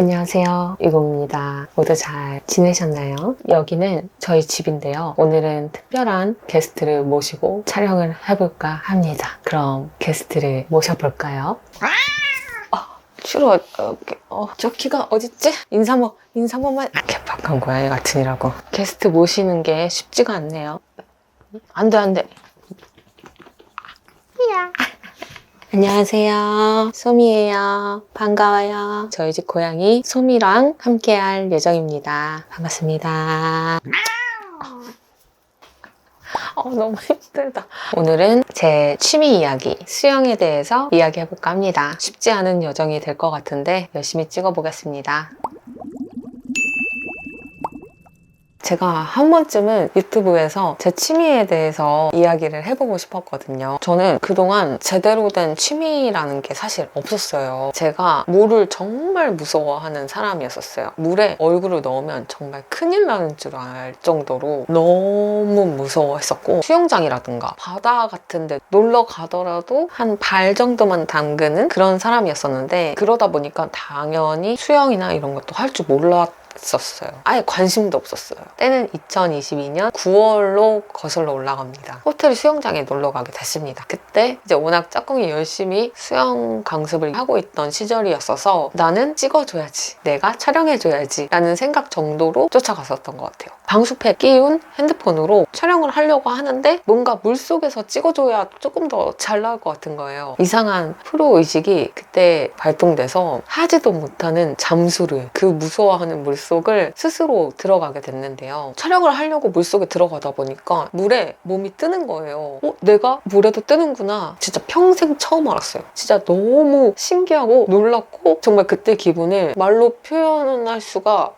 안녕하세요, 유고입니다. 모두 잘 지내셨나요? 여기는 저희 집인데요. 오늘은 특별한 게스트를 모시고 촬영을 해볼까 합니다. 그럼 게스트를 모셔볼까요? 싫어. 저 키가 어딨지? 인사 한 번만. 개빡한 고양이 같으니라고. 게스트 모시는 게 쉽지가 않네요. 안 돼. 야. 안녕하세요. 소미예요. 반가워요. 저희 집 고양이 소미랑 함께할 예정입니다. 반갑습니다. 너무 힘들다. 오늘은 제 취미 이야기, 수영에 대해서 이야기해볼까 합니다. 쉽지 않은 여정이 될 것 같은데 열심히 찍어보겠습니다. 제가 한 번쯤은 유튜브에서 제 취미에 대해서 이야기를 해보고 싶었거든요. 저는 그동안 제대로 된 취미라는 게 사실 없었어요. 제가 물을 정말 무서워하는 사람이었어요. 물에 얼굴을 넣으면 정말 큰일 나는 줄 알 정도로 너무 무서워했었고, 수영장이라든가 바다 같은 데 놀러 가더라도 한 발 정도만 담그는 그런 사람이었었는데, 그러다 보니까 당연히 수영이나 이런 것도 할 줄 몰랐었어요. 아예 관심도 없었어요. 때는 2022년 9월로 거슬러 올라갑니다. 호텔 수영장에 놀러 가게 됐습니다. 그때 이제 워낙 짝꿍이 열심히 수영 강습을 하고 있던 시절이었어서 나는 찍어줘야지, 내가 촬영해줘야지 라는 생각 정도로 쫓아갔었던 것 같아요. 방수팩 끼운 핸드폰으로 촬영을 하려고 하는데 뭔가 물속에서 찍어줘야 조금 더 잘 나올 것 같은 거예요. 이상한 프로의식이 그때 발동돼서 하지도 못하는 잠수를, 그 무서워하는 물속을 스스로 들어가게 됐는데요. 촬영을 하려고 물속에 들어가다 보니까 물에 몸이 뜨는 거예요. 내가 물에도 뜨는구나. 진짜 평생 처음 알았어요. 진짜 너무 신기하고 놀랍고, 정말 그때 기분을 말로 표현할 수가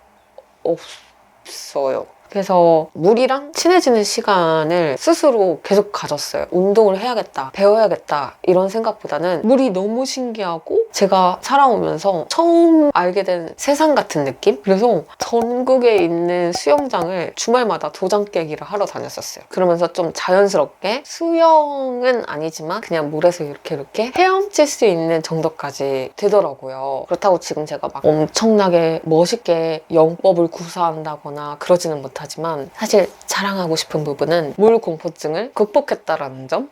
없어요. 그래서 물이랑 친해지는 시간을 스스로 계속 가졌어요. 운동을 해야겠다, 배워야겠다 이런 생각보다는 물이 너무 신기하고 제가 살아오면서 처음 알게 된 세상 같은 느낌? 그래서 전국에 있는 수영장을 주말마다 도장 깨기를 하러 다녔었어요. 그러면서 좀 자연스럽게 수영은 아니지만 그냥 물에서 이렇게 헤엄칠 수 있는 정도까지 되더라고요. 그렇다고 지금 제가 막 엄청나게 멋있게 영법을 구사한다거나 그러지는 못하지만, 사실 자랑하고 싶은 부분은 물 공포증을 극복했다라는 점.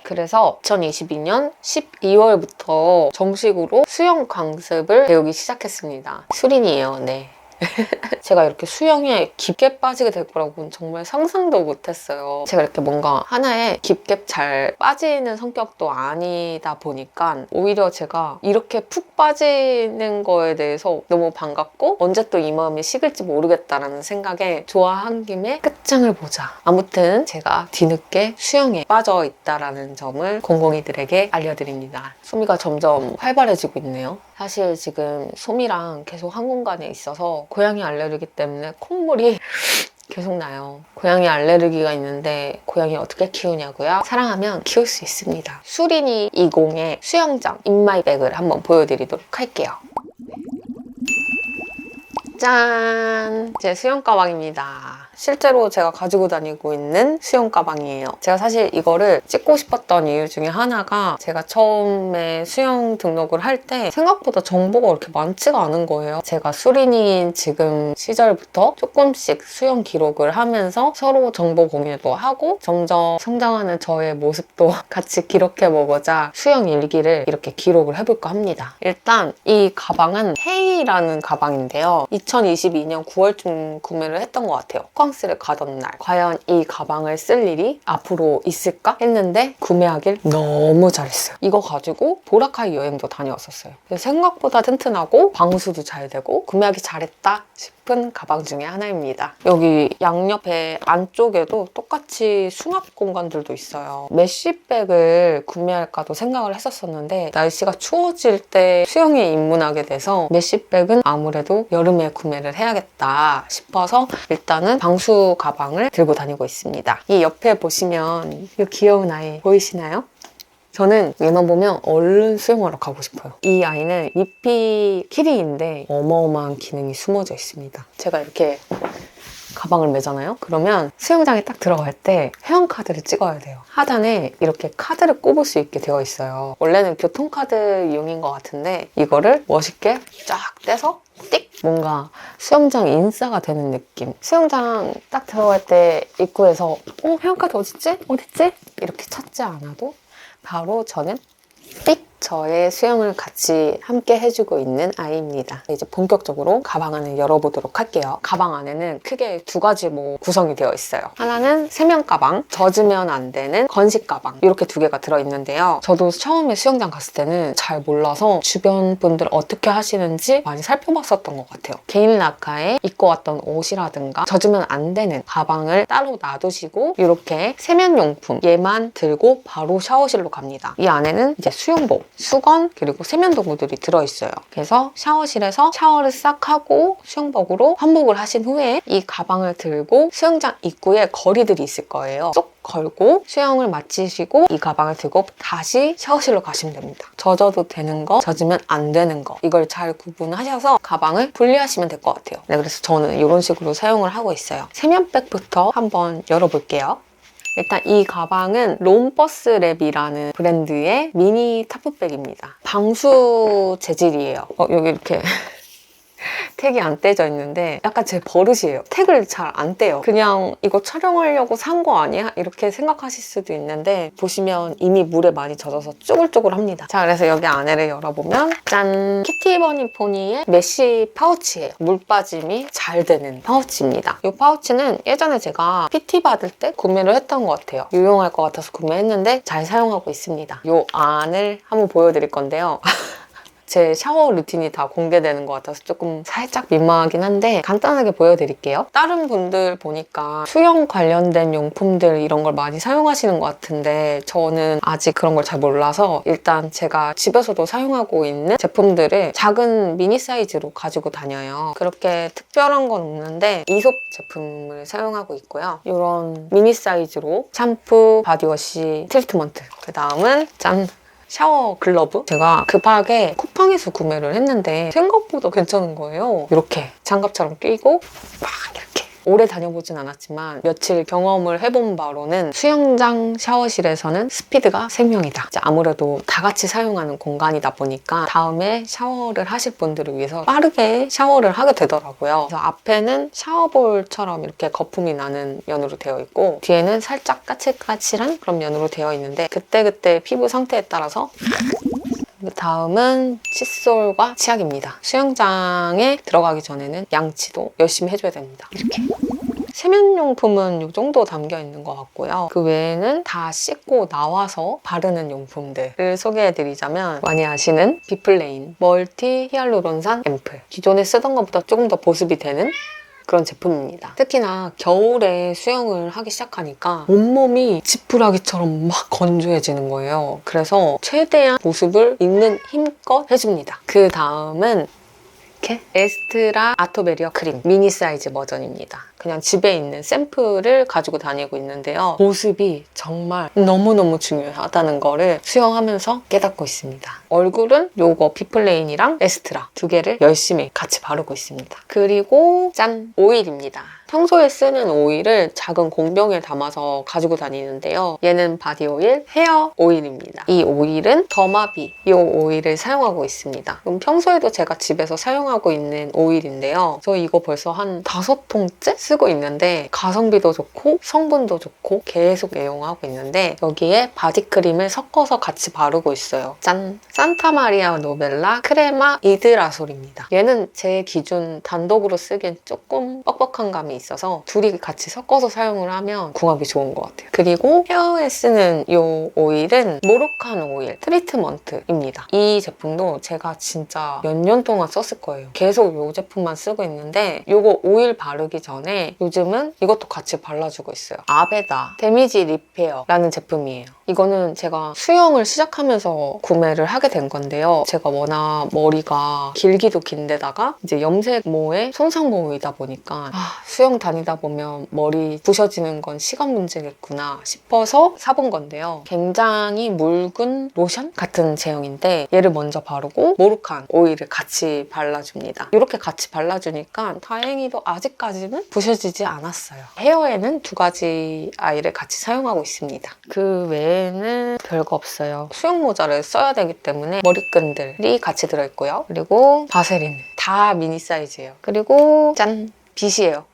그래서 2022년 12월부터 정식으로 수영 강습을 배우기 시작했습니다. 수린이에요. 네. 제가 이렇게 수영에 깊게 빠지게 될 거라고는 정말 상상도 못했어요. 제가 이렇게 뭔가 하나에 깊게 잘 빠지는 성격도 아니다 보니까 오히려 제가 이렇게 푹 빠지는 거에 대해서 너무 반갑고, 언제 또 이 마음이 식을지 모르겠다라는 생각에 좋아한 김에 끝장을 보자. 아무튼 제가 뒤늦게 수영에 빠져 있다라는 점을 공공이들에게 알려드립니다. 소미가 점점 활발해지고 있네요. 사실 지금 소미랑 계속 한 공간에 있어서 고양이 알레르기 때문에 콧물이 계속 나요. 고양이 알레르기가 있는데 고양이 어떻게 키우냐고요? 사랑하면 키울 수 있습니다. 수린이 20의 수영장 인마이백을 한번 보여드리도록 할게요. 짠! 제 수영 가방입니다. 실제로 제가 가지고 다니고 있는 수영 가방이에요. 제가 사실 이거를 찍고 싶었던 이유 중에 하나가, 제가 처음에 수영 등록을 할 때 생각보다 정보가 그렇게 많지가 않은 거예요. 제가 수린이인 지금 시절부터 조금씩 수영 기록을 하면서 서로 정보 공유도 하고 점점 성장하는 저의 모습도 같이 기록해보고자 수영 일기를 이렇게 기록을 해볼까 합니다. 일단 이 가방은 헤이라는 가방인데요. 2022년 9월쯤 구매를 했던 것 같아요. 호캉스를 가던 날, 과연 이 가방을 쓸 일이 앞으로 있을까 했는데 구매하길 너무 잘했어요. 이거 가지고 보라카이 여행도 다녀왔었어요. 생각보다 튼튼하고 방수도 잘 되고 구매하기 잘했다 싶은 가방 중에 하나입니다. 여기 양옆에 안쪽에도 똑같이 수납 공간들도 있어요. 메쉬백을 구매할까도 생각을 했었었는데, 날씨가 추워질 때 수영에 입문하게 돼서 메쉬백은 아무래도 여름에 구매를 해야겠다 싶어서 일단은 방수 가방을 들고 다니고 있습니다. 이 옆에 보시면 이 귀여운 아이 보이시나요? 저는 얘만 보면 얼른 수영하러 가고 싶어요. 이 아이는 리피 키링인데 어마어마한 기능이 숨어져 있습니다. 제가 이렇게 가방을 매잖아요? 그러면 수영장에 딱 들어갈 때 회원카드를 찍어야 돼요. 하단에 이렇게 카드를 꼽을 수 있게 되어 있어요. 원래는 교통카드 이용인 것 같은데 이거를 멋있게 쫙 떼서 띡! 뭔가 수영장 인싸가 되는 느낌. 수영장 딱 들어갈 때 입구에서 회원카드 어딨지? 어딨지? 이렇게 찾지 않아도 바로 저는 띡! 저의 수영을 같이 함께 해주고 있는 아이입니다. 이제 본격적으로 가방 안을 열어보도록 할게요. 가방 안에는 크게 두 가지 구성이 되어 있어요. 하나는 세면 가방, 젖으면 안 되는 건식 가방, 이렇게 두 개가 들어있는데요. 저도 처음에 수영장 갔을 때는 잘 몰라서 주변 분들 어떻게 하시는지 많이 살펴봤었던 것 같아요. 개인 라카에 입고 왔던 옷이라든가 젖으면 안 되는 가방을 따로 놔두시고 이렇게 세면용품 얘만 들고 바로 샤워실로 갑니다. 이 안에는 이제 수영복, 수건, 그리고 세면도구들이 들어있어요. 그래서 샤워실에서 샤워를 싹 하고 수영복으로 환복을 하신 후에 이 가방을 들고 수영장 입구에 거리들이 있을 거예요. 쏙 걸고 수영을 마치시고 이 가방을 들고 다시 샤워실로 가시면 됩니다. 젖어도 되는 거, 젖으면 안 되는 거, 이걸 잘 구분하셔서 가방을 분리하시면 될 것 같아요. 네, 그래서 저는 이런 식으로 사용을 하고 있어요. 세면백부터 한번 열어볼게요. 일단 이 가방은 롬버스랩이라는 브랜드의 미니 타프백입니다. 방수 재질이에요. 여기 이렇게 택이 안 떼져 있는데 약간 제 버릇이에요. 택을 잘 안 떼요. 그냥 이거 촬영하려고 산 거 아니야? 이렇게 생각하실 수도 있는데 보시면 이미 물에 많이 젖어서 쭈글쭈글합니다. 자, 그래서 여기 안에를 열어보면 짠! 키티버니 포니의 메쉬 파우치예요. 물 빠짐이 잘 되는 파우치입니다. 이 파우치는 예전에 제가 PT 받을 때 구매를 했던 것 같아요. 유용할 것 같아서 구매했는데 잘 사용하고 있습니다. 이 안을 한번 보여드릴 건데요. 제 샤워 루틴이 다 공개되는 것 같아서 조금 살짝 민망하긴 한데 간단하게 보여드릴게요. 다른 분들 보니까 수영 관련된 용품들 이런 걸 많이 사용하시는 것 같은데 저는 아직 그런 걸 잘 몰라서 일단 제가 집에서도 사용하고 있는 제품들을 작은 미니 사이즈로 가지고 다녀요. 그렇게 특별한 건 없는데 이솝 제품을 사용하고 있고요. 이런 미니 사이즈로 샴푸, 바디워시, 트리트먼트, 그 다음은 짠! 샤워 글러브? 제가 급하게 쿠팡에서 구매를 했는데 생각보다 괜찮은 거예요. 이렇게 장갑처럼 끼고 막 이렇게. 오래 다녀보진 않았지만 며칠 경험을 해본 바로는 수영장 샤워실에서는 스피드가 생명이다. 이제 아무래도 다 같이 사용하는 공간이다 보니까 다음에 샤워를 하실 분들을 위해서 빠르게 샤워를 하게 되더라고요. 그래서 앞에는 샤워볼처럼 이렇게 거품이 나는 면으로 되어 있고 뒤에는 살짝 까칠까칠한 그런 면으로 되어 있는데 그때그때 피부 상태에 따라서 다음은 칫솔과 치약입니다. 수영장에 들어가기 전에는 양치도 열심히 해줘야 됩니다. 이렇게. 세면용품은 이 정도 담겨 있는 것 같고요. 그 외에는 다 씻고 나와서 바르는 용품들을 소개해드리자면 많이 아시는 비플레인 멀티 히알루론산 앰플. 기존에 쓰던 것보다 조금 더 보습이 되는 그런 제품입니다. 특히나 겨울에 수영을 하기 시작하니까 온몸이 지푸라기처럼 막 건조해지는 거예요. 그래서 최대한 보습을 있는 힘껏 해줍니다. 그 다음은 이렇게 에스트라 아토베리어 크림 미니 사이즈 버전입니다. 그냥 집에 있는 샘플을 가지고 다니고 있는데요. 보습이 정말 너무너무 중요하다는 거를 수영하면서 깨닫고 있습니다. 얼굴은 요거 비플레인이랑 에스트라 두 개를 열심히 같이 바르고 있습니다. 그리고 짠! 오일입니다. 평소에 쓰는 오일을 작은 공병에 담아서 가지고 다니는데요. 얘는 바디오일, 헤어 오일입니다. 이 오일은 더마비 이 오일을 사용하고 있습니다. 그럼 평소에도 제가 집에서 사용하고 있는 오일인데요. 저 이거 벌써 한 5통째 쓰고 있는데 가성비도 좋고 성분도 좋고 계속 애용하고 있는데 여기에 바디크림을 섞어서 같이 바르고 있어요. 짠! 산타마리아 노벨라 크레마 이드라솔입니다. 얘는 제 기준 단독으로 쓰기엔 조금 뻑뻑한 감이 있어서 둘이 같이 섞어서 사용을 하면 궁합이 좋은 것 같아요. 그리고 헤어에 쓰는 이 오일은 모로칸 오일 트리트먼트입니다. 이 제품도 제가 진짜 몇 년 동안 썼을 거예요. 계속 이 제품만 쓰고 있는데 이거 오일 바르기 전에 요즘은 이것도 같이 발라주고 있어요. 아베다 데미지 리페어라는 제품이에요. 이거는 제가 수영을 시작하면서 구매를 하게 된 건데요. 제가 워낙 머리가 길기도 긴데다가 이제 염색모에 손상모이다 보니까 보니까 수영 다니다 보면 머리 부셔지는 건 시간 문제겠구나 싶어서 사본 건데요. 굉장히 묽은 로션 같은 제형인데 얘를 먼저 바르고 모르칸 오일을 같이 발라줍니다. 이렇게 같이 발라주니까 다행히도 아직까지는 부셔지지 않았어요. 헤어에는 2가지 아이를 같이 사용하고 있습니다. 그 외에는 별거 없어요. 수영 모자를 써야 되기 때문에 머리끈들이 같이 들어있고요. 그리고 바세린 다 미니 사이즈예요. 그리고 짠! 빗이에요.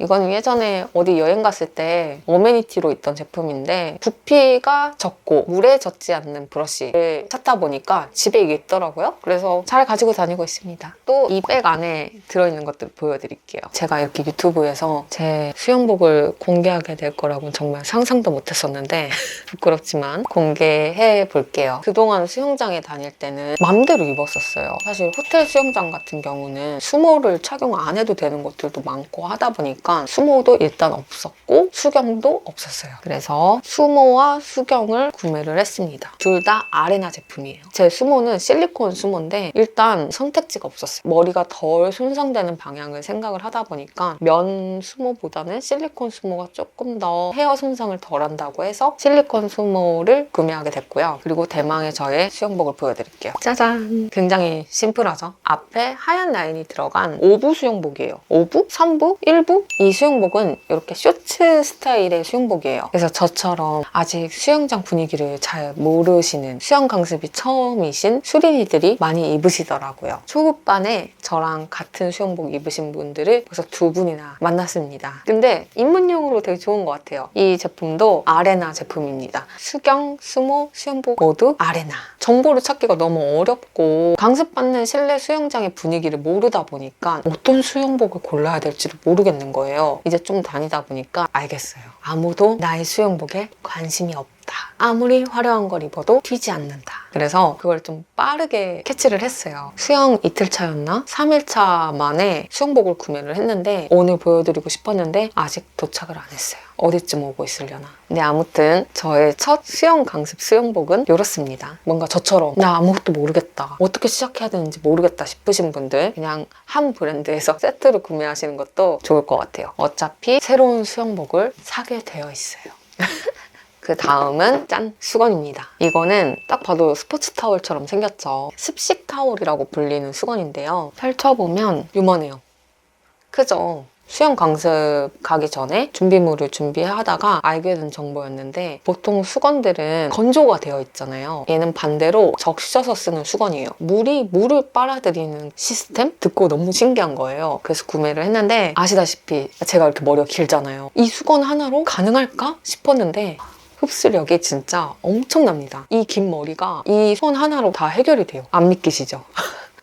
이건 예전에 어디 여행 갔을 때 어메니티로 있던 제품인데 부피가 적고 물에 젖지 않는 브러쉬를 찾다 보니까 집에 이게 있더라고요. 그래서 잘 가지고 다니고 있습니다. 또 이 백 안에 들어있는 것들 보여드릴게요. 제가 이렇게 유튜브에서 제 수영복을 공개하게 될 거라고는 정말 상상도 못했었는데 부끄럽지만 공개해 볼게요. 그동안 수영장에 다닐 때는 맘대로 입었었어요. 사실 호텔 수영장 같은 경우는 수모를 착용 안 해도 되는 것들도 많고 하다 보니까 수모도 일단 없었고 수경도 없었어요. 그래서 수모와 수경을 구매를 했습니다. 둘 다 아레나 제품이에요. 제 수모는 실리콘 수모인데 일단 선택지가 없었어요. 머리가 덜 손상되는 방향을 생각을 하다 보니까 면 수모보다는 실리콘 수모가 조금 더 헤어 손상을 덜 한다고 해서 실리콘 수모를 구매하게 됐고요. 그리고 대망의 저의 수영복을 보여드릴게요. 짜잔! 굉장히 심플하죠? 앞에 하얀 라인이 들어간 5부 수영복이에요. 5부? 3부? 1부? 이 수영복은 이렇게 쇼츠 스타일의 수영복이에요. 그래서 저처럼 아직 수영장 분위기를 잘 모르시는 수영 강습이 처음이신 수린이들이 많이 입으시더라고요. 초급반에 저랑 같은 수영복 입으신 분들을 벌써 2분이나 만났습니다. 근데 입문용으로 되게 좋은 것 같아요. 이 제품도 아레나 제품입니다. 수경, 수모, 수영복 모두 아레나. 정보를 찾기가 너무 어렵고 강습받는 실내 수영장의 분위기를 모르다 보니까 어떤 수영복을 골라야 될지를 모르겠는 거예요. 이제 좀 다니다 보니까 알겠어요. 아무도 나의 수영복에 관심이 없다. 아무리 화려한 걸 입어도 튀지 않는다. 그래서 그걸 좀 빠르게 캐치를 했어요. 수영 이틀 차였나? 3일 차 만에 수영복을 구매를 했는데 오늘 보여드리고 싶었는데 아직 도착을 안 했어요. 어디쯤 오고 있으려나. 근데 아무튼 저의 첫 수영 강습 수영복은 이렇습니다. 뭔가 저처럼 나 아무것도 모르겠다. 어떻게 시작해야 되는지 모르겠다 싶으신 분들 그냥 한 브랜드에서 세트로 구매하시는 것도 좋을 것 같아요. 어차피 새로운 수영복을 사게 되어 있어요. 그 다음은 짠! 수건입니다. 이거는 딱 봐도 스포츠 타올처럼 생겼죠. 습식 타올이라고 불리는 수건인데요. 펼쳐보면 유머네요. 크죠? 수영 강습 가기 전에 준비물을 준비하다가 알게 된 정보였는데 보통 수건들은 건조가 되어 있잖아요. 얘는 반대로 적셔서 쓰는 수건이에요. 물이 물을 빨아들이는 시스템? 듣고 너무 신기한 거예요. 그래서 구매를 했는데 아시다시피 제가 이렇게 머리가 길잖아요. 이 수건 하나로 가능할까 싶었는데 흡수력이 진짜 엄청납니다. 이 긴 머리가 이 수건 하나로 다 해결이 돼요. 안 믿기시죠?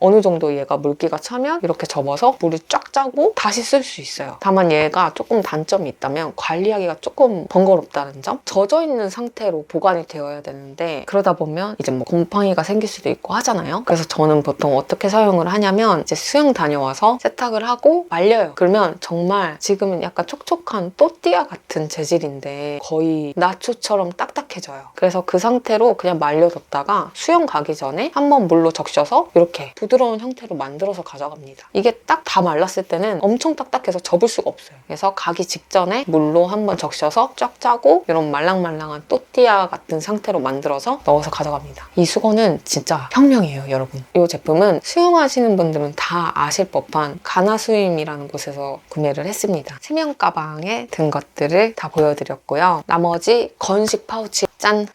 어느 정도 얘가 물기가 차면 이렇게 접어서 물이 쫙 짜고 다시 쓸 수 있어요. 다만 얘가 조금 단점이 있다면 관리하기가 조금 번거롭다는 점? 젖어 있는 상태로 보관이 되어야 되는데 그러다 보면 이제 뭐 곰팡이가 생길 수도 있고 하잖아요. 그래서 저는 보통 어떻게 사용을 하냐면 이제 수영 다녀와서 세탁을 하고 말려요. 그러면 정말 지금은 약간 촉촉한 또띠아 같은 재질인데 거의 나초처럼 딱딱해져요. 그래서 그 상태로 그냥 말려뒀다가 수영 가기 전에 한번 물로 적셔서 이렇게 부드러운 형태로 만들어서 가져갑니다. 이게 딱 다 말랐을 때는 엄청 딱딱해서 접을 수가 없어요. 그래서 가기 직전에 물로 한번 적셔서 쫙 짜고 이런 말랑말랑한 또띠아 같은 상태로 만들어서 넣어서 가져갑니다. 이 수건은 진짜 혁명이에요, 여러분. 이 제품은 수영하시는 분들은 다 아실 법한 가나수임이라는 곳에서 구매를 했습니다. 세면 가방에 든 것들을 다 보여드렸고요. 나머지 건식 파우치 짠!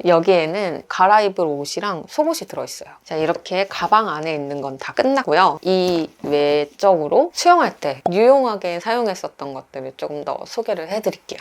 여기에는 갈아입을 옷이랑 속옷이 들어있어요. 자, 이렇게 가방 안에 있는 건 다 끝났고요. 이 외적으로 수영할 때 유용하게 사용했었던 것들을 조금 더 소개를 해드릴게요.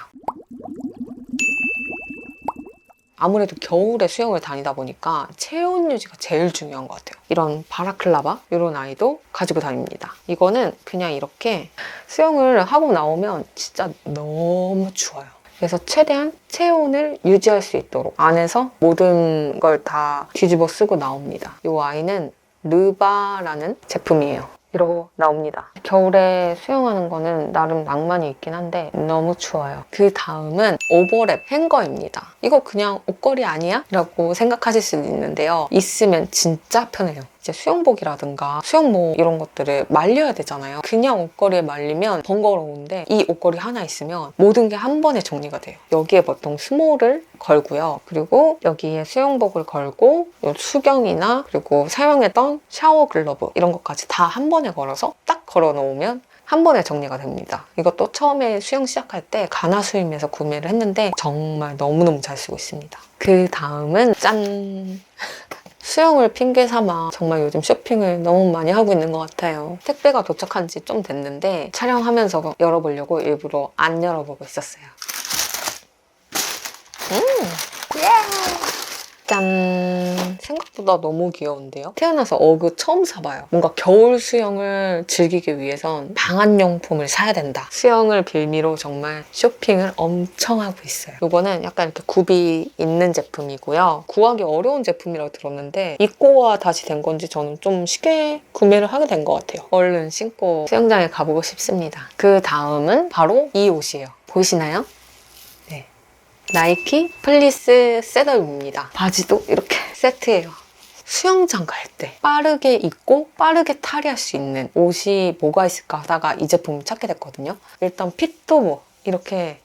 아무래도 겨울에 수영을 다니다 보니까 체온 유지가 제일 중요한 것 같아요. 이런 바라클라바 이런 아이도 가지고 다닙니다. 이거는 그냥 이렇게 수영을 하고 나오면 진짜 너무 추워요. 그래서 최대한 체온을 유지할 수 있도록 안에서 모든 걸 다 뒤집어 쓰고 나옵니다. 이 아이는 르바라는 제품이에요. 이러고 나옵니다. 겨울에 수영하는 거는 나름 낭만이 있긴 한데 너무 추워요. 그 다음은 오버랩 행거입니다. 이거 그냥 옷걸이 아니야? 라고 생각하실 수도 있는데요. 있으면 진짜 편해요. 이제 수영복이라든가 수영복 이런 것들을 말려야 되잖아요. 그냥 옷걸이에 말리면 번거로운데 이 옷걸이 하나 있으면 모든 게 한 번에 정리가 돼요. 여기에 보통 스몰을 걸고요. 그리고 여기에 수영복을 걸고 요 수경이나 그리고 사용했던 샤워 글러브 이런 것까지 다 한 번에 걸어서 딱 걸어 놓으면 한 번에 정리가 됩니다. 이것도 처음에 수영 시작할 때 가나수임에서 구매를 했는데 정말 너무너무 잘 쓰고 있습니다. 그 다음은 짠! 수영을 핑계 삼아 정말 요즘 쇼핑을 너무 많이 하고 있는 것 같아요. 택배가 도착한 지 좀 됐는데 촬영하면서 열어보려고 일부러 안 열어보고 있었어요. 짠! 생각보다 너무 귀여운데요? 태어나서 어그 처음 사봐요. 뭔가 겨울 수영을 즐기기 위해선 방한용품을 사야 된다. 수영을 빌미로 정말 쇼핑을 엄청 하고 있어요. 이거는 약간 이렇게 굽이 있는 제품이고요. 구하기 어려운 제품이라고 들었는데 입고가 다시 된 건지 저는 좀 쉽게 구매를 하게 된 것 같아요. 얼른 신고 수영장에 가보고 싶습니다. 그 다음은 바로 이 옷이에요. 보이시나요? 나이키 플리스 셋업입니다. 바지도 이렇게 세트예요. 수영장 갈 때 빠르게 입고 빠르게 탈의할 수 있는 옷이 뭐가 있을까 하다가 이 제품을 찾게 됐거든요. 일단 핏도 뭐 이렇게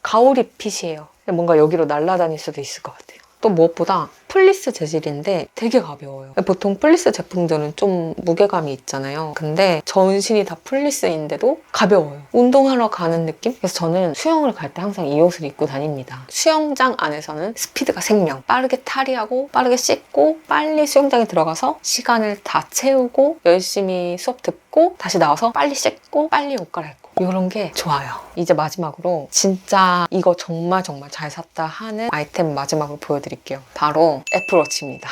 가오리 핏이에요. 뭔가 여기로 날아다닐 수도 있을 것 같아요. 또 무엇보다 플리스 재질인데 되게 가벼워요. 보통 플리스 제품들은 좀 무게감이 있잖아요. 근데 전신이 다 플리스인데도 가벼워요. 운동하러 가는 느낌? 그래서 저는 수영을 갈 때 항상 이 옷을 입고 다닙니다. 수영장 안에서는 스피드가 생명. 빠르게 탈의하고 빠르게 씻고 빨리 수영장에 들어가서 시간을 다 채우고 열심히 수업 듣고 다시 나와서 빨리 씻고 빨리 옷 갈아입고 이런 게 좋아요. 이제 마지막으로 진짜 이거 정말 잘 샀다 하는 아이템 마지막으로 보여드릴게요. 바로 애플워치입니다.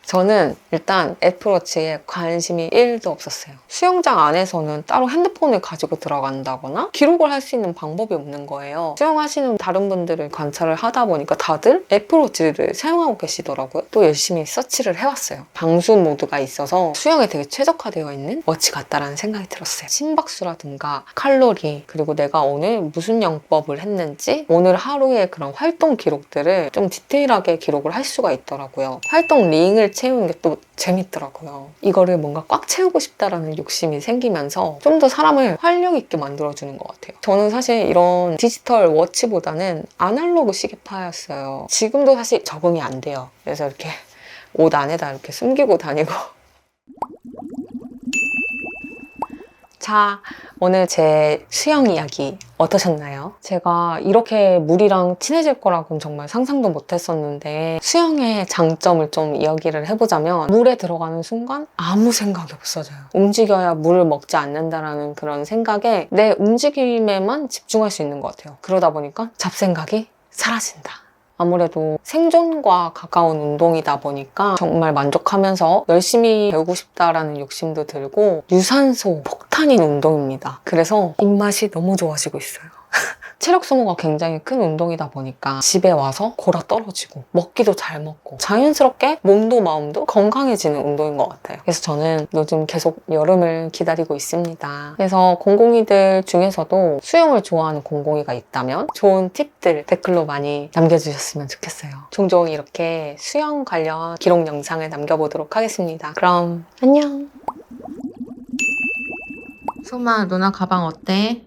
저는 일단 애플워치에 관심이 1도 없었어요. 수영장 안에서는 따로 핸드폰을 가지고 들어간다거나 기록을 할 수 있는 방법이 없는 거예요. 수영하시는 다른 분들을 관찰을 하다 보니까 다들 애플워치를 사용하고 계시더라고요. 또 열심히 서치를 해왔어요. 방수 모드가 있어서 수영에 되게 최적화되어 있는 워치 같다라는 생각이 들었어요. 심박수라든가 칼로리, 그리고 내가 오늘 무슨 영법을 했는지 오늘 하루의 그런 활동 기록들을 좀 디테일하게 기록을 할 수가 있더라고요. 활동 링을 채우는 게 또 재밌더라고요. 이거를 뭔가 꽉 채우고 싶다라는 욕심이 생기면서 좀 더 사람을 활력 있게 만들어주는 것 같아요. 저는 사실 이런 디지털 워치보다는 아날로그 시계파였어요. 지금도 사실 적응이 안 돼요. 그래서 이렇게 옷 안에다 이렇게 숨기고 다니고. 자, 오늘 제 수영 이야기 어떠셨나요? 제가 이렇게 물이랑 친해질 거라고는 정말 상상도 못했었는데 수영의 장점을 좀 이야기를 해보자면 물에 들어가는 순간 아무 생각이 없어져요. 움직여야 물을 먹지 않는다라는 그런 생각에 내 움직임에만 집중할 수 있는 것 같아요. 그러다 보니까 잡생각이 사라진다. 아무래도 생존과 가까운 운동이다 보니까 정말 만족하면서 열심히 배우고 싶다라는 욕심도 들고 유산소 폭탄인 운동입니다. 그래서 입맛이 너무 좋아지고 있어요. 체력 소모가 굉장히 큰 운동이다 보니까 집에 와서 골아 떨어지고 먹기도 잘 먹고 자연스럽게 몸도 마음도 건강해지는 운동인 것 같아요. 그래서 저는 요즘 계속 여름을 기다리고 있습니다. 그래서 공공이들 중에서도 수영을 좋아하는 공공이가 있다면 좋은 팁들 댓글로 많이 남겨주셨으면 좋겠어요. 종종 이렇게 수영 관련 기록 영상을 남겨보도록 하겠습니다. 그럼 안녕! 소마, 누나 가방 어때?